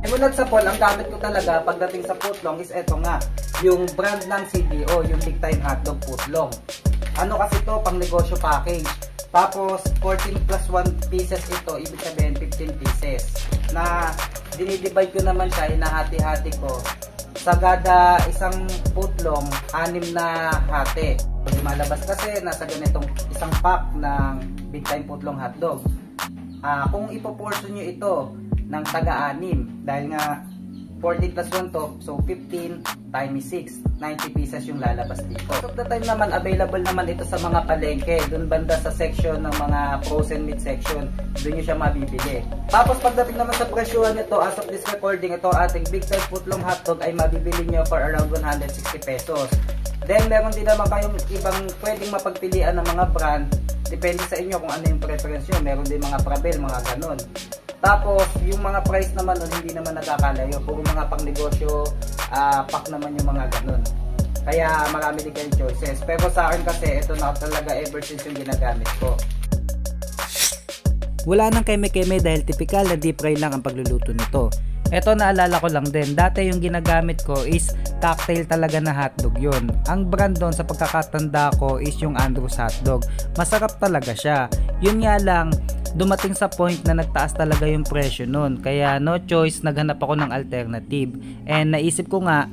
Simulat sa Paul, ang gamit ko talaga pagdating sa footlong is eto nga, yung brand ng CDO, yung Big Time Hotdog footlong. Ano kasi to, pang negosyo package. Tapos 14 plus 1 pieces ito, ibig sabihin 15 pieces. Na dinidivide ko naman siya, hinahati-hati ko. Sa gada isang footlong, 6 na hati. Lumalabas kasi nasa ganitong isang pack ng Big Time footlong hotdog. Kung ipoportion nyo ito ng taga-6, dahil nga 14 plus 1 to, so 15 times 6, 90 pieces yung lalabas dito. Most of the time naman, available naman ito sa mga palengke, dun banda sa section ng mga frozen meat section, dun nyo siya mabibili. Tapos pagdating naman sa presyuhan nito, as of this recording, ito ating Big Time footlong hotdog ay mabibili nyo for around 160 pesos. Then meron din naman kayong ibang pwedeng mapagpilian ng mga brand, depende sa inyo kung ano yung preference nyo. Meron din mga Prabel, mga ganon. Tapos, yung mga price naman hindi naman nagkakalayo. Puro mga pangnegosyo, pack naman yung mga ganun. Kaya marami din kayong choices. Pero sa akin kasi, ito na talaga ever since yung ginagamit ko. Wala nang keme-keme dahil typical na deep fry lang ang pagluluto nito. Ito naalala ko lang din, dati yung ginagamit ko is cocktail talaga na hotdog yun. Ang brand doon sa pagkakatanda ko is yung Andrews hotdog. Masarap talaga siya. Yun nga lang, dumating sa point na nagtaas talaga yung presyo nun. Kaya no choice, naghanap ako ng alternative. And naisip ko nga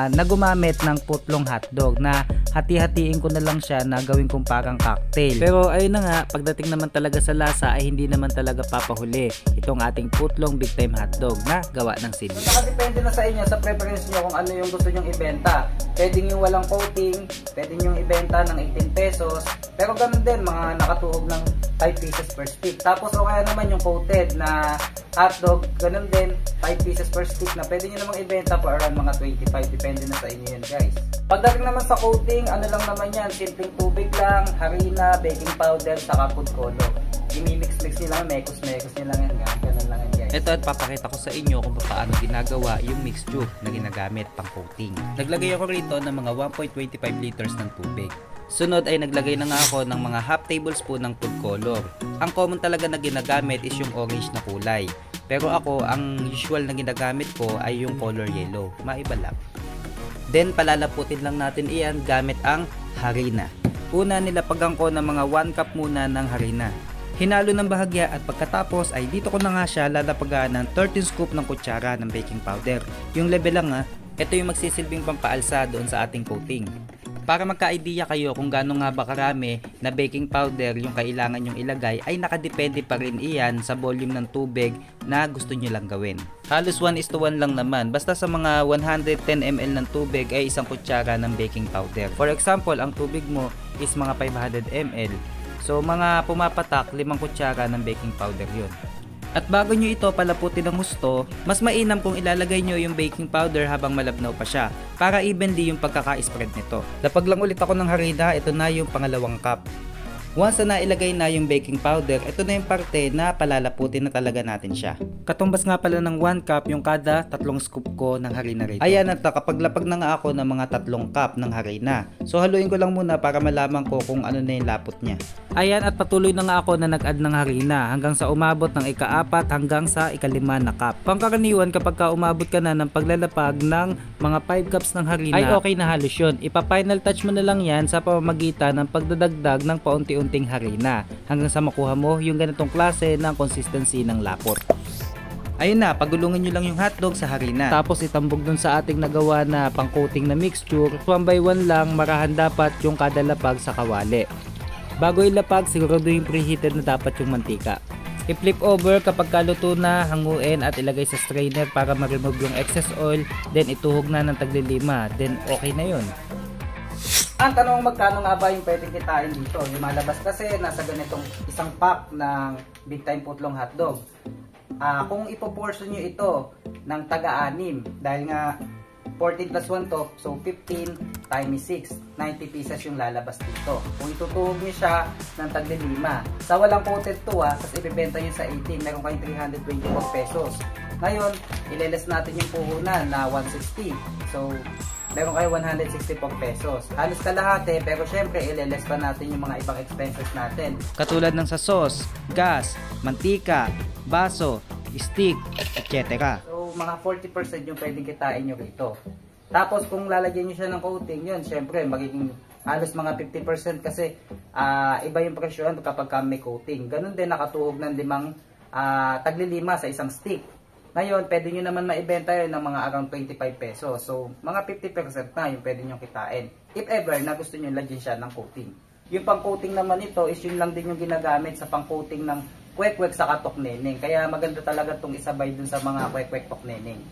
na gumamit ng footlong hotdog na hati-hatiin ko na lang siya na gawin kong parang cocktail. Pero ayun na nga, pagdating naman talaga sa lasa ay hindi naman talaga papahuli itong ating footlong Big Time hotdog na gawa ng sili. Nakadepende na sa inyo, sa preference nyo kung ano yung gusto nyong ibenta. Pwedeng yung walang coating, pwedeng yung ibenta ng 18 pesos. Pero ganun din, mga nakatuog ng 5 pieces per stick. Tapos o kaya naman yung coated na hotdog, ganun din, 5 pieces per stick na pwede nyo namang ibenta for around mga 25. Depende na sa inyo yan, guys. Pagdating naman sa coating, ano lang naman yan, simpleng tubig lang, harina, baking powder, saka food color. I-mix-mix nyo lang, mekos-mekos nyo lang yan, ganun lang yan, guys. Ito at papakita ko sa inyo kung paano ginagawa yung mixture na ginagamit pang coating. Naglagay ako rito ng mga 1.25 liters ng tubig. Sunod ay naglagay na nga ako ng mga half tablespoon ng food color. Ang common talaga na ginagamit is yung orange na kulay. Pero ako, ang usual na ginagamit ko ay yung color yellow. Maiba lang. Then palalaputin lang natin iyan gamit ang harina. Una nilapagan ko ng mga 1 cup muna ng harina. Hinalo ng bahagya at pagkatapos ay dito ko na nga siya lalapagaan ng 13 scoop ng kutsara ng baking powder. Yung level lang ito yung magsisilbing pampaalsa doon sa ating coating. Para magka-idea kayo kung gaano nga ba karami na baking powder yung kailangan nyong ilagay ay nakadepende pa rin iyan sa volume ng tubig na gusto nyo lang gawin. Halos 1:1 lang naman, basta sa mga 110 ml ng tubig ay isang kutsara ng baking powder. For example, ang tubig mo is mga 500 ml. So mga pumapatak, 5 kutsara ng baking powder yun. At bago nyo ito palaputin ng husto, mas mainam kung ilalagay nyo yung baking powder habang malabnaw pa siya para evenly yung pagkaka-spread nito. Lapag lang ulit ako ng harina, ito na yung pangalawang cup. Once na nailagay na yung baking powder, ito na yung parte na palalaputin na talaga natin siya. Katumbas nga pala ng 1 cup yung kada 3 scoop ko ng harina rito. Ayan, at nakapaglapag na nga ako ng mga 3 cup ng harina. So haluin ko lang muna para malaman ko kung ano na yung lapot niya. Ayan, at patuloy na nga ako na nag-add ng harina hanggang sa umabot ng ika-4 hanggang sa ika-5 na cup. Pangkaraniwan kapag ka umabot ka na ng paglalapag ng mga 5 cups ng harina ay okay na halos yun. Ipa-final touch mo na lang yan sa pamamagitan ng pagdadagdag ng paunti-unting harina hanggang sa makuha mo yung ganitong klase ng consistency ng lapot. Ayun na, pagulungin nyo lang yung hotdog sa harina. Tapos itambog dun sa ating nagawa na pang-coating na mixture. 1 by 1 lang, marahan dapat yung kada lapag sa kawali. Bago ilapag, siguraduhin preheated na dapat yung mantika. I-flip over kapag kaluto na, hanguin at ilagay sa strainer para ma-remove yung excess oil. Then ituhog na ng tagli-5. Then okay na yun. Ang tanong, magkano nga ba yung pwedeng kitain dito? Lumalabas kasi nasa ganitong isang pack ng Big Time footlong hotdog. Kung ipoportion nyo ito ng taga-6, dahil nga 14 plus 1 to, so 15 times 6, 90 pieces yung lalabas dito. Kung itutuhog nyo siya ng tagli-5, sa walang coated to tapos ibibenta nyo sa 18, meron kayong 324 pesos. Ngayon, ileles natin yung puhunan na 160. So, meron kayo 164 pesos. Halos kalahati, pero syempre ileles pa natin yung mga ibang expenses natin. Katulad ng sa sauce, gas, mantika, baso, stick, etc. So, mga 40% yung pwedeng kitain nyo rito. Tapos kung lalagyan nyo siya ng coating, yun, syempre magiging halos mga 50% kasi iba yung presyo kapag may coating. Ganun din nakatuhog ng 5 taglilima sa isang stick. Ngayon, pwede nyo naman maibenta yun ng mga around 25 pesos. So, mga 50% na yung pwede nyo kitain. If ever na gusto nyo lagyan siya ng coating. Yung pang-coating naman ito is yun lang din yung ginagamit sa pang-coating ng kwek-kwek sa katok neneng. Kaya maganda talaga itong isabay dun sa mga kwek-kwek tok neneng.